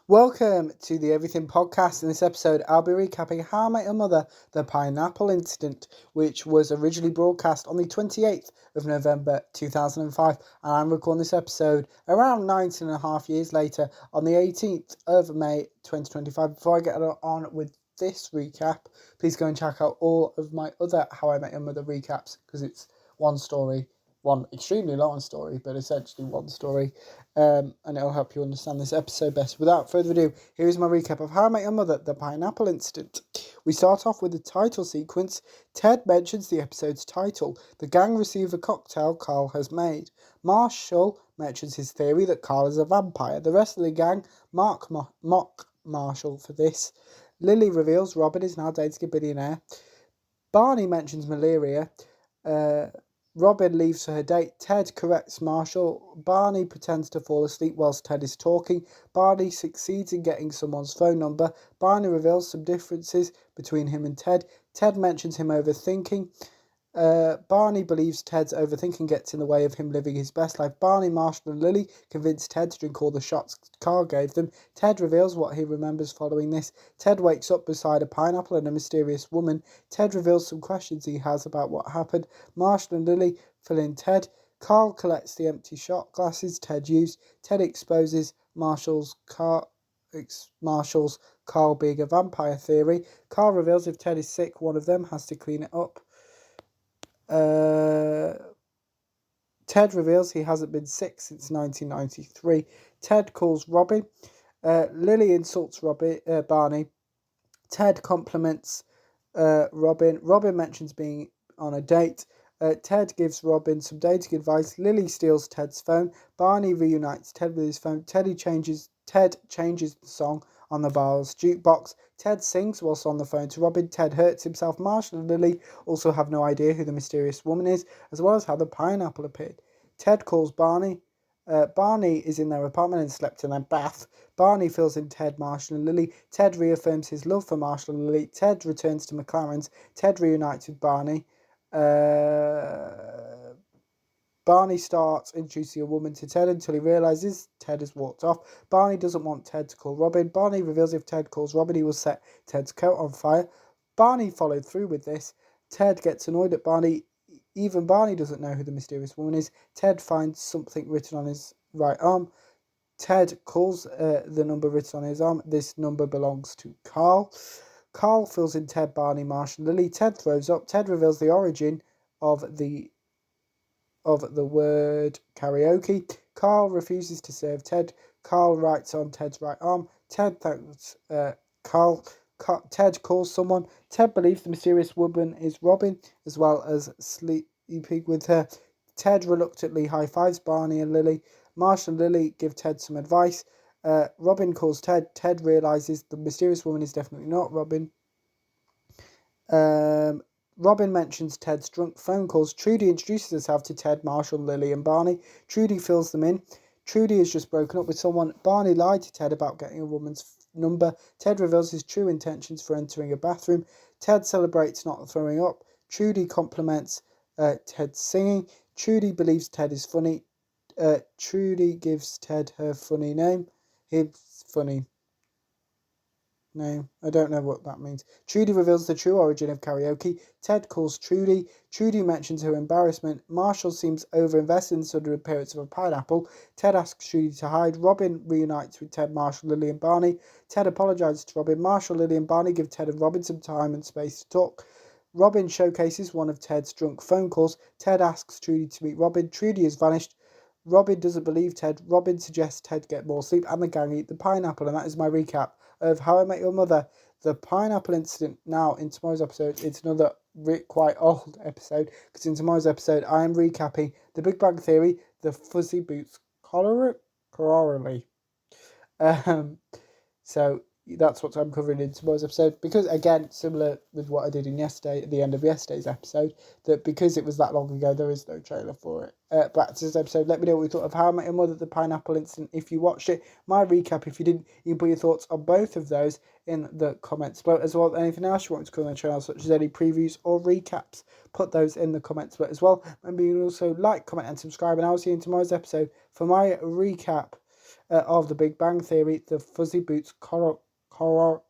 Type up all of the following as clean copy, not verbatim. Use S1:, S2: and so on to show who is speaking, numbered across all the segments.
S1: Welcome to the Everything Podcast. In this episode, I'll be recapping How I Met Your Mother, The Pineapple Incident, which was originally broadcast on the 28th of November 2005. And I'm recording this episode around 19 and a half years later on the 18th of May 2025. Before I get on with this recap, please go and check out all of my other How I Met Your Mother recaps, because it's one story. One extremely long story, but essentially one story, and it'll help you understand this episode better. Without further ado, here is my recap of How I Met Your Mother, The Pineapple Incident. We start off with the title sequence. Ted mentions the episode's title. The gang receive a cocktail Carl has made. Marshall mentions his theory that Carl is a vampire. The rest of the gang mock Marshall for this. Lily reveals Robin is now dating a billionaire. Barney mentions malaria. Robin leaves for her date. Ted corrects Marshall. Barney pretends to fall asleep whilst Ted is talking. Barney succeeds in getting someone's phone number. Barney reveals some differences between him and Ted. Ted mentions him overthinking. Barney believes Ted's overthinking gets in the way of him living his best life. Barney, Marshall and Lily convince Ted to drink all the shots Carl gave them. Ted reveals what he remembers following this. Ted wakes up beside a pineapple and a mysterious woman. Ted reveals some questions he has about what happened. Marshall and Lily fill in Ted. Carl collects the empty shot glasses Ted used. Ted exposes Marshall's Carl being a vampire theory. Carl reveals if Ted is sick, one of them has to clean it up. Ted reveals he hasn't been sick since 1993. Ted calls Robin. Lily insults Barney. Ted compliments Robin. Robin mentions being on a date. Ted gives Robin some dating advice. Lily steals Ted's phone. Barney reunites Ted with his phone. Ted changes the song on the bar's jukebox. Ted sings whilst on the phone to Robin. Ted hurts himself. Marshall and Lily also have no idea who the mysterious woman is, as well as how the pineapple appeared. Ted calls Barney. Barney is in their apartment and slept in their bath. Barney fills in Ted, Marshall and Lily. Ted reaffirms his love for Marshall and Lily. Ted returns to McLaren's. Ted reunites with Barney. Barney starts introducing a woman to Ted until he realises Ted has walked off. Barney doesn't want Ted to call Robin. Barney reveals if Ted calls Robin, he will set Ted's coat on fire. Barney followed through with this. Ted gets annoyed at Barney. Even Barney doesn't know who the mysterious woman is. Ted finds something written on his right arm. Ted calls the number written on his arm. This number belongs to Carl. Carl fills in Ted, Barney, Marshall, Lily. Ted throws up. Ted reveals the origin of the word karaoke. Carl refuses to serve Ted. Carl writes on Ted's right arm. Ted thanks Carl. Ted calls someone. Ted believes the mysterious woman is Robin, as well as sleeping with her. Ted reluctantly high-fives Barney and Lily. Marshall and Lily give Ted some advice. Robin calls Ted. Ted realises the mysterious woman is definitely not Robin. Robin mentions Ted's drunk phone calls. Trudy introduces herself to Ted, Marshall, Lily and Barney. Trudy fills them in. Trudy has just broken up with someone. Barney lied to Ted about getting a woman's number. Ted reveals his true intentions for entering a bathroom. Ted celebrates not throwing up. Trudy compliments Ted's singing. Trudy believes Ted is funny. Trudy gives Ted her funny name. His funny name. I don't know what that means. Trudy reveals the true origin of karaoke. Ted calls Trudy. Trudy mentions her embarrassment. Marshall seems overinvested in the sudden appearance of a pineapple. Ted asks Trudy to hide. Robin reunites with Ted, Marshall, Lily and Barney. Ted apologises to Robin. Marshall, Lily and Barney give Ted and Robin some time and space to talk. Robin showcases one of Ted's drunk phone calls. Ted asks Trudy to meet Robin. Trudy has vanished. Robin doesn't believe Ted. Robin suggests Ted get more sleep and the gang eat the pineapple. And that is my recap of How I Met Your Mother, The Pineapple Incident. Now, in tomorrow's episode, it's another quite old episode, because in tomorrow's episode, I am recapping The Big Bang Theory, The Fuzzy Boots Corollary. So that's what I'm covering in tomorrow's episode, because again, similar with what I did in yesterday, at the end of yesterday's episode, that because it was that long ago, there is no trailer for it. Back to this episode, let me know what you thought of How I Met Your Mother, The Pineapple Incident, if you watched it. My recap, if you didn't, you can put your thoughts on both of those in the comments below, as well as anything else you want to cover on the channel, such as any previews or recaps. Put those in the comments below as well. Remember, you can also like, comment and subscribe, and I'll see you in tomorrow's episode for my recap of The Big Bang Theory, the Fuzzy Boots corollary.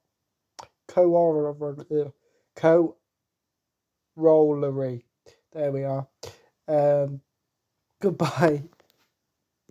S1: There we are. Goodbye.